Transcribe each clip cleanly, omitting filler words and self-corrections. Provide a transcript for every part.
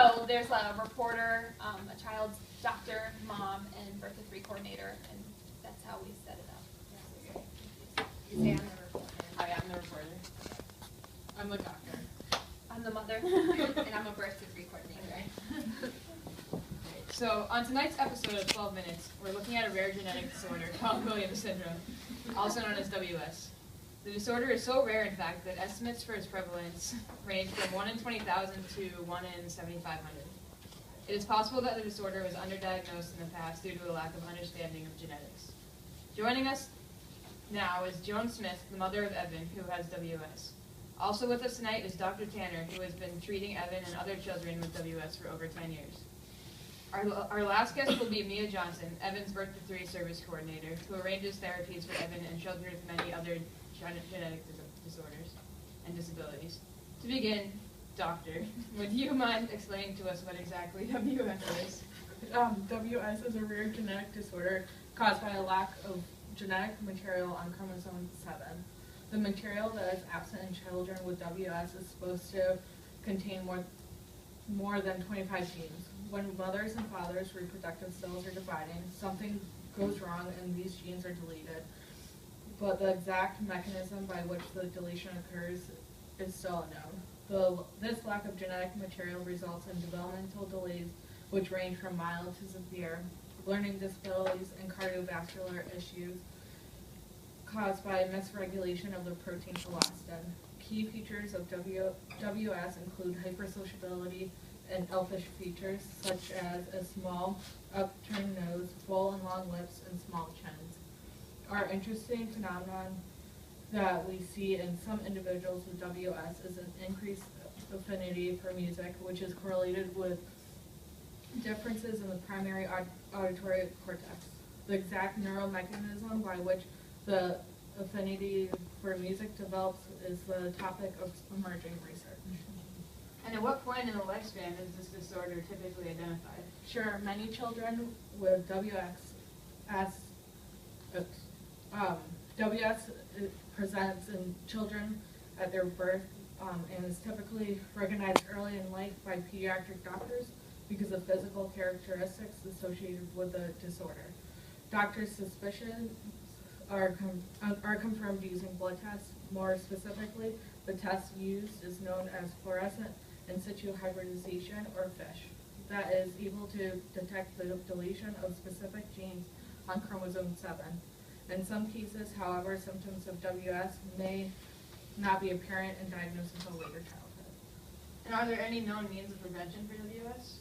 So there's a reporter, a child's doctor, mom, and birth to 3 coordinator, and that's how we set it up. You say I'm the reporter. Hi, I'm the reporter. I'm the doctor. I'm the mother. And I'm a birth to 3 coordinator. Okay. So on tonight's episode of 12 Minutes, we're looking at a rare genetic disorder called Williams syndrome, also known as WS. The disorder is so rare, in fact, that estimates for its prevalence range from 1 in 20,000 to 1 in 7,500. It is possible that the disorder was underdiagnosed in the past due to a lack of understanding of genetics. Joining us now is Joan Smith, the mother of Evan, who has WS. Also with us tonight is Dr. Tanner, who has been treating Evan and other children with WS for over 10 years. Our last guest will be Mia Johnson, Evan's birth to 3 service coordinator, who arranges therapies for Evan and children with many other genetic disorders and disabilities. To begin, Doctor, would you mind explaining to us what exactly WS is? WS is a rare genetic disorder caused by a lack of genetic material on chromosome 7. The material that is absent in children with WS is supposed to contain more than 25 genes. When mothers and fathers' reproductive cells are dividing, something goes wrong and these genes are deleted. But the exact mechanism by which the deletion occurs is still unknown. This lack of genetic material results in developmental delays which range from mild to severe, learning disabilities, and cardiovascular issues caused by misregulation of the protein elastin. Key features of WS include hypersociability and elfish features such as a small upturned nose, full and long lips, and small chins. Our interesting phenomenon that we see in some individuals with WS is an increased affinity for music, which is correlated with differences in the primary auditory cortex. The exact neural mechanism by which the affinity for music develops is the topic of emerging research. And at what point in the lifespan is this disorder typically identified? Sure, many children with WS presents in children at their birth and is typically recognized early in life by pediatric doctors because of physical characteristics associated with the disorder. Doctors' suspicions are confirmed using blood tests. More specifically, the test used is known as fluorescent in situ hybridization, or FISH, that is able to detect the deletion of specific genes on chromosome 7. In some cases, however, symptoms of WS may not be apparent and diagnosed until later childhood. And are there any known means of prevention for WS?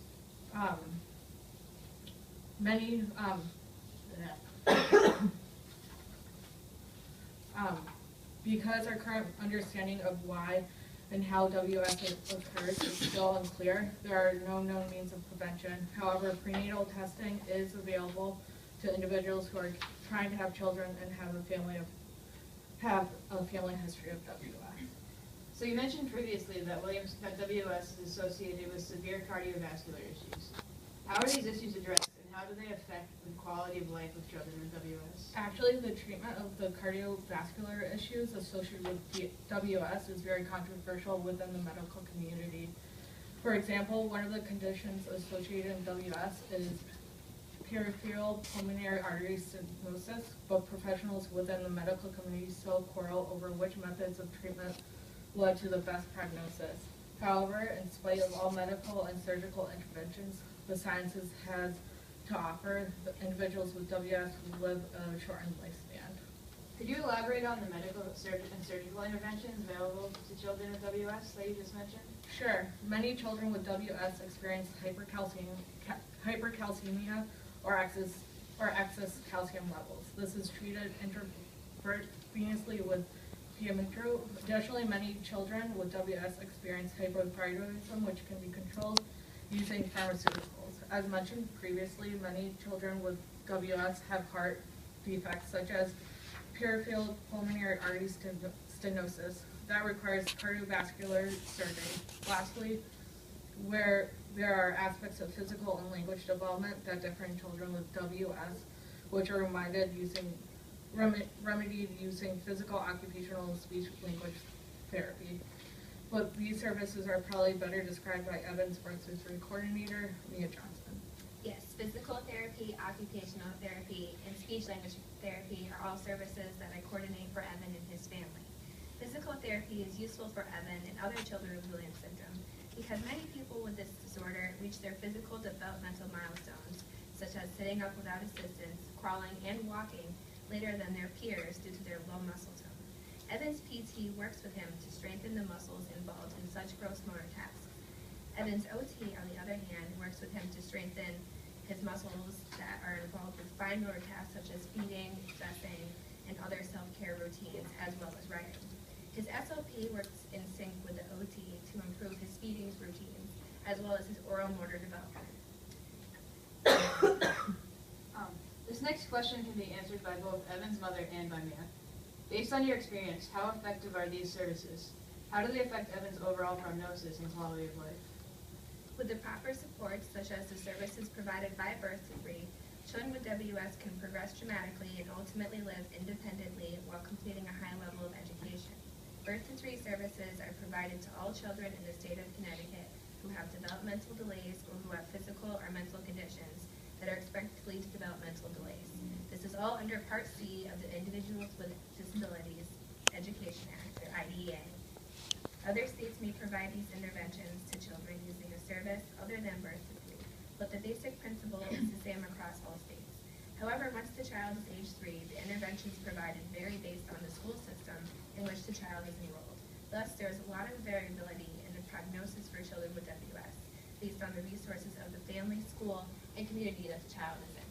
Because our current understanding of why and how WS occurs is still unclear, there are no known means of prevention. However, prenatal testing is available to individuals who are trying to have children and have a family history of WS. So you mentioned previously that WS is associated with severe cardiovascular issues. How are these issues addressed, and how do they affect the quality of life of children with WS? Actually, the treatment of the cardiovascular issues associated with WS is very controversial within the medical community. For example, one of the conditions associated in WS is peripheral pulmonary artery stenosis, but professionals within the medical community still quarrel over which methods of treatment led to the best prognosis. However, in spite of all medical and surgical interventions the sciences has to offer, the individuals with WS live a shortened lifespan. Could you elaborate on the medical and surgical interventions available to children with WS that you just mentioned? Sure. Many children with WS experience hypercalcemia or excess calcium levels. This is treated intravenously with Piametro. Additionally, many children with WS experience hypothyroidism, which can be controlled using pharmaceuticals. As mentioned previously, many children with WS have heart defects such as peripheral pulmonary artery stenosis that requires cardiovascular surgery. Lastly, where there are aspects of physical and language development that differ in children with WS, which are remedied using physical, occupational, and speech language therapy. but these services are probably better described by Evan's Birth to Three coordinator, Mia Johnson. Yes, physical therapy, occupational therapy, and speech language therapy are all services that I coordinate for Evan and his family. Physical therapy is useful for Evan and other children with Williams syndrome because many people with this disorder reach their physical developmental milestones, such as sitting up without assistance, crawling, and walking later than their peers due to their low muscle tone. Evan's PT works with him to strengthen the muscles involved in such gross motor tasks. Evan's OT, on the other hand, works with him to strengthen his muscles that are involved with fine motor tasks such as feeding, dressing, and other self-care routines, as well as writing. His SOP works in sync with the OT to improve his feeding routines, as well as his oral motor development. This next question can be answered by both Evan's mother and by Mia. Based on your experience, how effective are these services? How do they affect Evan's overall prognosis and quality of life? With the proper support, such as the services provided by Birth to Three, children with WS can progress dramatically and ultimately live independently while completing a high level of education. Birth to Three services are provided to all children in the state of Connecticut who have developmental delays or who have physical or mental conditions that are expected to lead to developmental delays. This is all under Part C of the Individuals with Disabilities Education Act, or IDEA. Other states may provide these interventions to children using a service other than Birth to Three, but the basic principle is the same across all states. However, once the child is age 3, the interventions provided vary based on the school system in which the child is enrolled. Thus, there is a lot of variability in the prognosis for children with WS based on the resources of the family, school, and community that the child is in.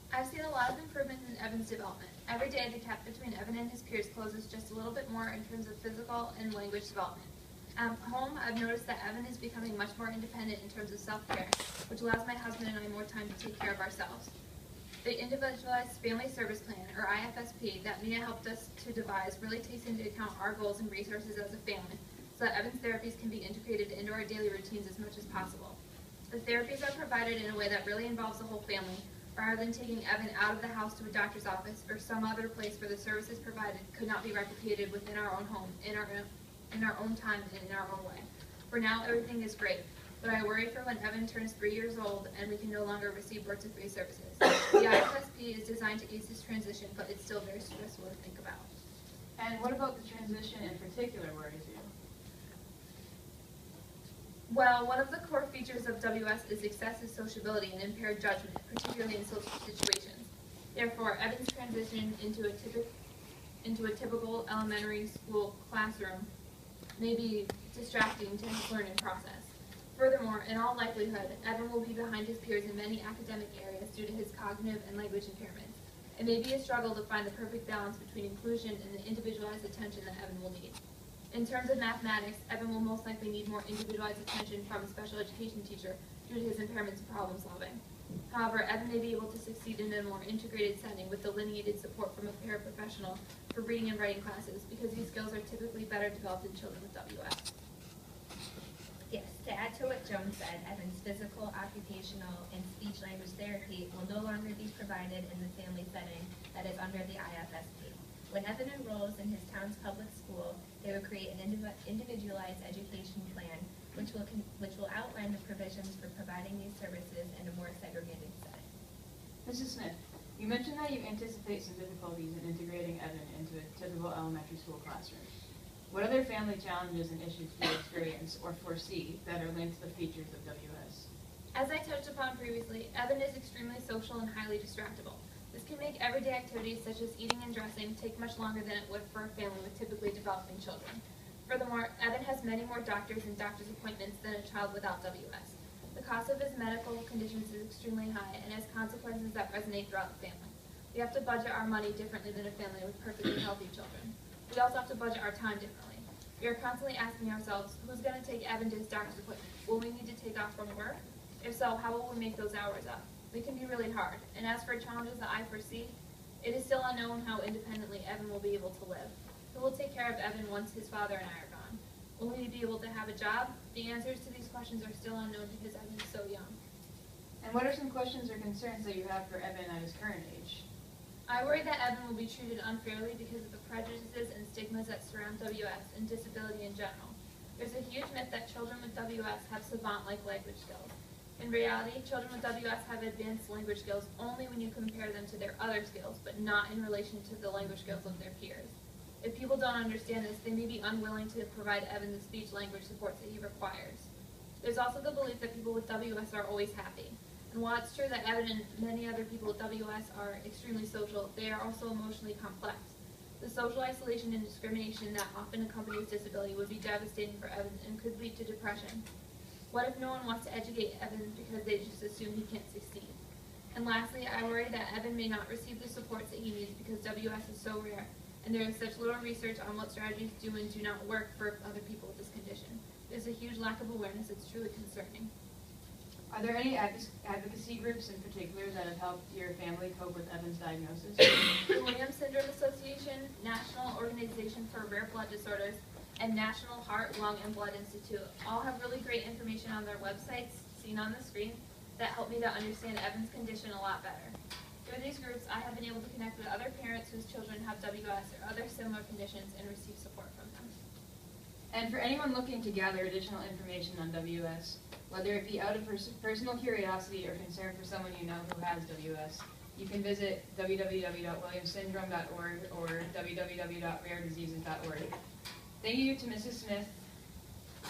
I've seen a lot of improvement in Evan's development. Every day, the gap between Evan and his peers closes just a little bit more in terms of physical and language development. At home, I've noticed that Evan is becoming much more independent in terms of self-care, which allows my husband and I more time to take care of ourselves. The Individualized Family Service Plan, or IFSP, that Mia helped us to devise really takes into account our goals and resources as a family, so that Evan's therapies can be integrated into our daily routines as much as possible. The therapies are provided in a way that really involves the whole family, rather than taking Evan out of the house to a doctor's office or some other place where the services provided could not be replicated within our own home, in our own time, and in our own way. For now, everything is great, but I worry for when Evan turns 3 years old and we can no longer receive Birth to Three services. The IFSP is designed to ease this transition, but it's still very stressful to think about. And what about the transition in particular worries you? Well, one of the core features of WS is excessive sociability and impaired judgment, particularly in social situations. Therefore, Evan's transition into a typical elementary school classroom may be distracting to his learning process. Furthermore, in all likelihood, Evan will be behind his peers in many academic areas due to his cognitive and language impairments. It may be a struggle to find the perfect balance between inclusion and the individualized attention that Evan will need. In terms of mathematics, Evan will most likely need more individualized attention from a special education teacher due to his impairments in problem solving. However, Evan may be able to succeed in a more integrated setting with delineated support from a paraprofessional for reading and writing classes because these skills are typically better developed in children with WS. Yes, to add to what Joan said, Evan's physical, occupational, and speech language therapy will no longer be provided in the family setting that is under the IFSP. When Evan enrolls in his town's public school, they will create an individualized education plan which will outline the provisions for providing these services in a more segregated setting. Mrs. Smith, you mentioned that you anticipate some difficulties in integrating Evan into a typical elementary school classroom. What other family challenges and issues do you experience or foresee that are linked to the features of WS? As I touched upon previously, Evan is extremely social and highly distractible. This can make everyday activities such as eating and dressing take much longer than it would for a family with typically developing children. Furthermore, Evan has many more doctors and doctor's appointments than a child without WS. The cost of his medical conditions is extremely high and has consequences that resonate throughout the family. We have to budget our money differently than a family with perfectly healthy children. We also have to budget our time differently. We are constantly asking ourselves, who's going to take Evan to his doctor's appointment? Will we need to take off from work? If so, how will we make those hours up? They can be really hard. And as for challenges that I foresee, it is still unknown how independently Evan will be able to live. Who will take care of Evan once his father and I are gone? Will he be able to have a job? The answers to these questions are still unknown because Evan is so young. And what are some questions or concerns that you have for Evan at his current age? I worry that Evan will be treated unfairly because of the prejudices and stigmas that surround WS and disability in general. There's a huge myth that children with WS have savant-like language skills. In reality, children with WS have advanced language skills only when you compare them to their other skills, but not in relation to the language skills of their peers. If people don't understand this, they may be unwilling to provide Evan the speech-language supports that he requires. There's also the belief that people with WS are always happy. And while it's true that Evan and many other people with WS are extremely social, they are also emotionally complex. The social isolation and discrimination that often accompanies disability would be devastating for Evan and could lead to depression. What if no one wants to educate Evan because they just assume he can't succeed? And lastly, I worry that Evan may not receive the supports that he needs because WS is so rare, and there is such little research on what strategies do and do not work for other people with this condition. There's a huge lack of awareness that's truly concerning. Are there any advocacy groups in particular that have helped your family cope with Evan's diagnosis? The Williams Syndrome Association, National Organization for Rare Blood Disorders, and National Heart, Lung, and Blood Institute all have really great information on their websites, seen on the screen, that help me to understand Evan's condition a lot better. Through these groups, I have been able to connect with other parents whose children have WS or other similar conditions and receive support from them. And for anyone looking to gather additional information on WS, whether it be out of personal curiosity or concern for someone you know who has WS, you can visit www.williamsyndrome.org or www.rarediseases.org. Thank you to Mrs. Smith,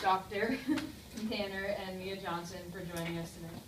Dr. Tanner, and Mia Johnson for joining us tonight.